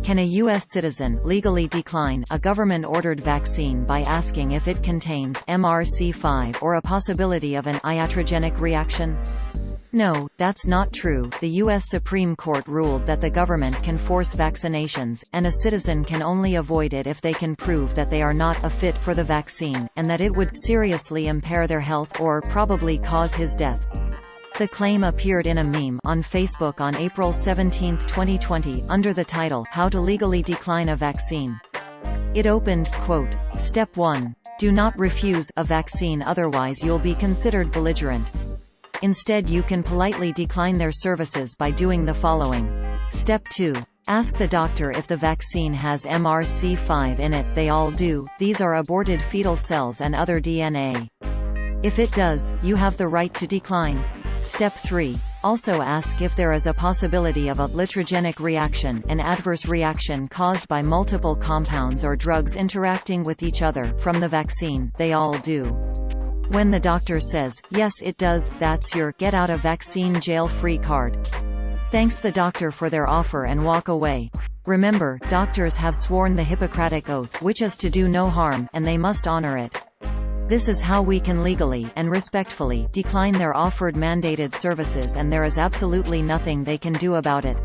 Can a U.S. citizen legally decline a government-ordered vaccine by asking if it contains MRC5 or a possibility of an iatrogenic reaction? No, that's not true. The U.S. Supreme Court ruled that the government can force vaccinations, and a citizen can only avoid it if they can prove that they are not a fit for the vaccine, and that it would seriously impair their health or probably cause his death. The claim appeared in a meme on Facebook on April 17, 2020, under the title, "How to Legally Decline a Vaccine." It opened, quote, "Step 1. Do not refuse a vaccine, otherwise you'll be considered belligerent. Instead, you can politely decline their services by doing the following. Step 2. Ask the doctor if the vaccine has MRC5 in it. They all do. These are aborted fetal cells and other DNA. If it does, you have the right to decline. Step 3. Also ask if there is a possibility of a iatrogenic reaction, an adverse reaction caused by multiple compounds or drugs interacting with each other from the vaccine. They all do. When the doctor says, yes it does, that's your get-out-of-vaccine jail-free card. Thanks the doctor for their offer and walk away. Remember, doctors have sworn the Hippocratic Oath, which is to do no harm, and they must honor it. This is how we can legally and respectfully decline their offered mandated services, and there is absolutely nothing they can do about it.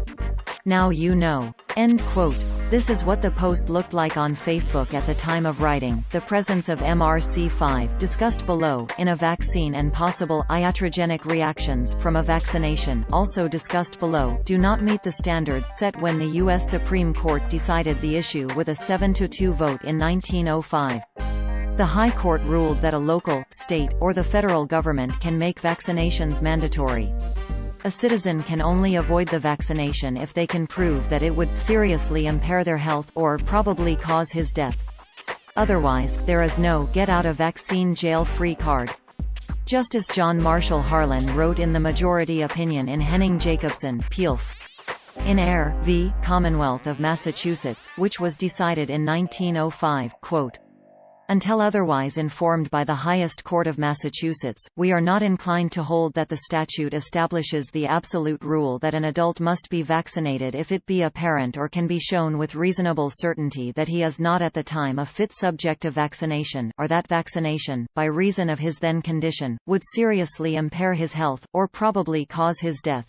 Now you know." End quote. This is what the post looked like on Facebook at the time of writing. The presence of MRC5, discussed below, in a vaccine and possible iatrogenic reactions from a vaccination, also discussed below, do not meet the standards set when the U.S. Supreme Court decided the issue with a 7-2 vote in 1905. The High Court ruled that a local, state, or the federal government can make vaccinations mandatory. A citizen can only avoid the vaccination if they can prove that it would seriously impair their health or probably cause his death. Otherwise, there is no get-out-of-vaccine jail-free card. Justice John Marshall Harlan wrote in the majority opinion in Henning Jacobson, PILF. In Air v. Commonwealth of Massachusetts, which was decided in 1905, quote, "Until otherwise informed by the highest court of Massachusetts, we are not inclined to hold that the statute establishes the absolute rule that an adult must be vaccinated if it be apparent or can be shown with reasonable certainty that he is not at the time a fit subject of vaccination, or that vaccination, by reason of his then condition, would seriously impair his health, or probably cause his death.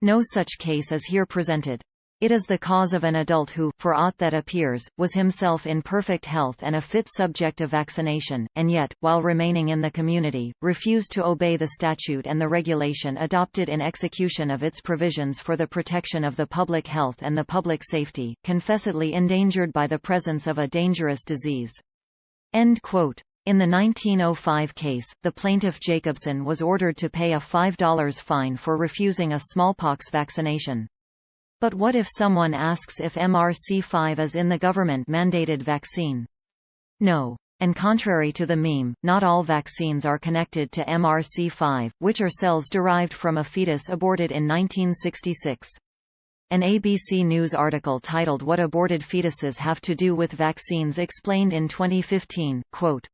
No such case is here presented. It is the cause of an adult who, for aught that appears, was himself in perfect health and a fit subject of vaccination, and yet, while remaining in the community, refused to obey the statute and the regulation adopted in execution of its provisions for the protection of the public health and the public safety, confessedly endangered by the presence of a dangerous disease." End quote. In the 1905 case, the plaintiff Jacobson was ordered to pay a $5 fine for refusing a smallpox vaccination. But what if someone asks if MRC5 is in the government-mandated vaccine? No. And contrary to the meme, not all vaccines are connected to MRC5, which are cells derived from a fetus aborted in 1966. An ABC News article titled "What Aborted Fetuses Have to Do with Vaccines" explained in 2015, quote,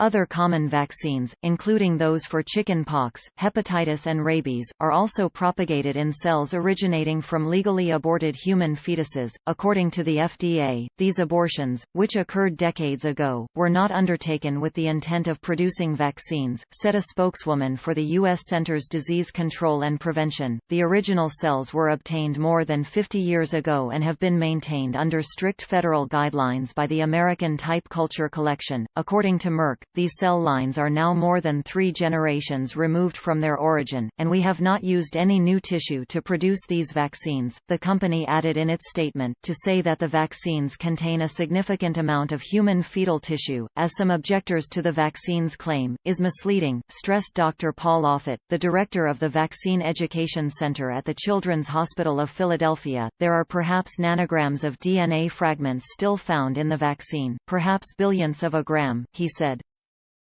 "Other common vaccines, including those for chicken pox, hepatitis and rabies, are also propagated in cells originating from legally aborted human fetuses. According to the FDA, these abortions, which occurred decades ago, were not undertaken with the intent of producing vaccines," said a spokeswoman for the U.S. Centers Disease Control and Prevention. The original cells were obtained more than 50 years ago and have been maintained under strict federal guidelines by the American Type Culture Collection. According to Merck, these cell lines are now more than 3 generations removed from their origin, and we have not used any new tissue to produce these vaccines, the company added in its statement. To say that the vaccines contain a significant amount of human fetal tissue, as some objectors to the vaccines claim, is misleading, stressed Dr. Paul Offit, the director of the Vaccine Education Center at the Children's Hospital of Philadelphia. There are perhaps nanograms of DNA fragments still found in the vaccine, perhaps billionths of a gram, he said.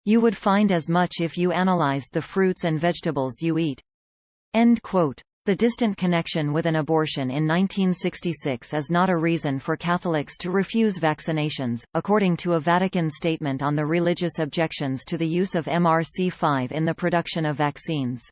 You would find as much if you analyzed the fruits and vegetables you eat. End quote. The distant connection with an abortion in 1966 is not a reason for Catholics to refuse vaccinations, according to a Vatican statement on the religious objections to the use of MRC5 in the production of vaccines.